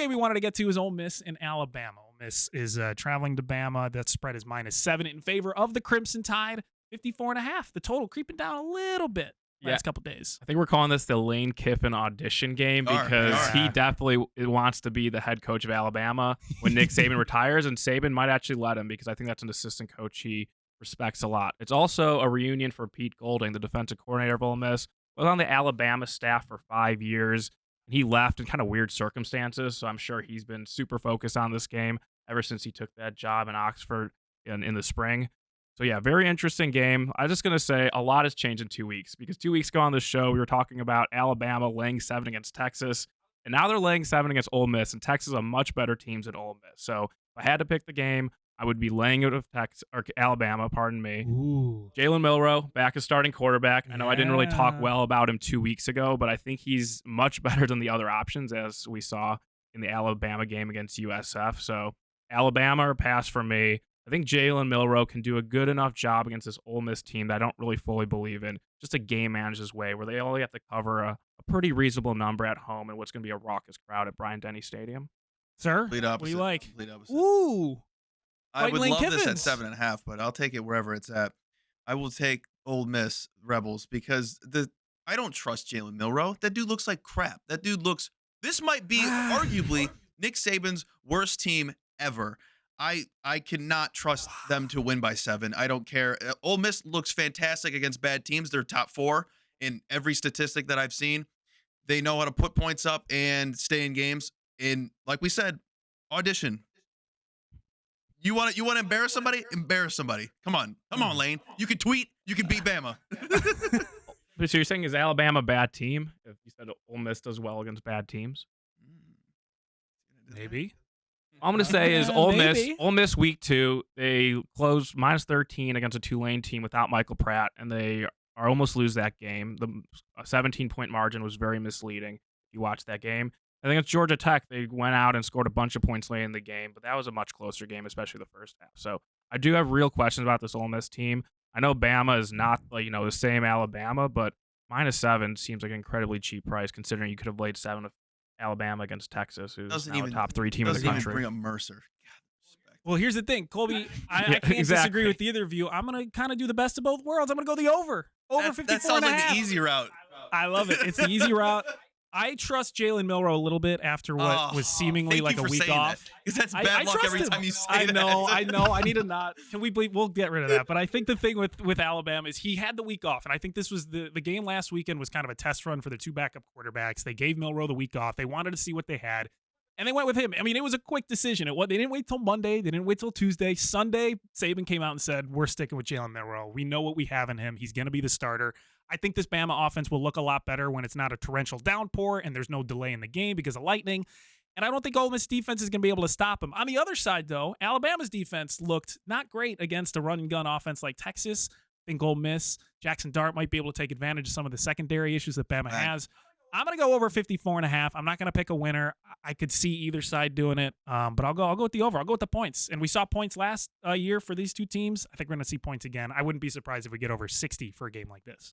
game we wanted to get to is Ole Miss and Alabama. Ole Miss is traveling to Bama. That spread is -7 in favor of the Crimson Tide. 54.5. The total creeping down a little bit last couple days. I think we're calling this the Lane Kiffin audition game because he definitely wants to be the head coach of Alabama when Nick Saban retires, and Saban might actually let him because I think that's an assistant coach he respects a lot. It's also a reunion for Pete Golding, the defensive coordinator of Ole Miss. Was on the Alabama staff for 5 years. He left in kind of weird circumstances, so I'm sure he's been super focused on this game ever since he took that job in Oxford in the spring. So, yeah, very interesting game. I'm just going to say a lot has changed in 2 weeks because 2 weeks ago on the show, we were talking about Alabama laying 7 against Texas, and now they're laying 7 against Ole Miss, and Texas is a much better team than Ole Miss. So, if I had to pick the game, I would be laying it with Alabama, pardon me. Ooh. Jalen Milroe, back as starting quarterback. I know I didn't really talk well about him 2 weeks ago, but I think he's much better than the other options, as we saw in the Alabama game against USF. So, Alabama or pass for me. I think Jalen Milroe can do a good enough job against this Ole Miss team that I don't really fully believe in. Just a game manager's way where they only have to cover a pretty reasonable number at home and what's going to be a raucous crowd at Bryant-Denny Stadium. Sir, Complete opposite. what do you like? Complete opposite. Ooh. I Like would Lane love this Kiffins. at 7.5, but I'll take it wherever it's at. I will take Ole Miss Rebels because I don't trust Jalen Milroe. That dude looks like crap. This might be arguably Nick Saban's worst team ever. I cannot trust them to win by 7. I don't care. Ole Miss looks fantastic against bad teams. They're top 4 in every statistic that I've seen. They know how to put points up and stay in games. And like we said, audition. You want to embarrass somebody? Embarrass somebody. Come on, Lane. You can tweet. You can beat Bama. So you're saying is Alabama a bad team? If you said Ole Miss does well against bad teams, Maybe. all I'm going to say is Ole maybe. Miss week 2, they closed -13 against a Tulane team without Michael Pratt, and they are almost lose that game. The 17-point margin was very misleading if you watch that game. I think it's Georgia Tech. They went out and scored a bunch of points late in the game, but that was a much closer game, especially the first half. So I do have real questions about this Ole Miss team. I know Bama is not the same Alabama, but -7 seems like an incredibly cheap price considering you could have laid 7 with Alabama against Texas, who's now a top 3 team in the country. Doesn't even bring up Mercer. God, Well, here's the thing, Colby. I can't disagree with either of you. I'm going to kind of do the best of both worlds. I'm going to go the over. Over 54 that sounds and a like half. the easy route. I love it. It's the easy route. I trust Jalen Milroe a little bit after what was seemingly like a week off. Because that's bad luck every time you say that. I know. I need to not. Can we believe? We'll get rid of that. But I think the thing with Alabama is he had the week off. And I think this was the game last weekend was kind of a test run for the 2 backup quarterbacks. They gave Milroe the week off. They wanted to see what they had. And they went with him. I mean, it was a quick decision. They didn't wait till Monday. They didn't wait till Tuesday. Sunday, Saban came out and said, we're sticking with Jalen Milroe. We know what we have in him. He's going to be the starter. I think this Bama offense will look a lot better when it's not a torrential downpour and there's no delay in the game because of lightning. And I don't think Ole Miss defense is going to be able to stop him. On the other side, though, Alabama's defense looked not great against a run-and-gun offense like Texas. I think Ole Miss, Jackson Dart might be able to take advantage of some of the secondary issues that Bama has. I'm going to go over 54.5. I'm not going to pick a winner. I could see either side doing it, but I'll go with the over. I'll go with the points. And we saw points last year for these two teams. I think we're going to see points again. I wouldn't be surprised if we get over 60 for a game like this.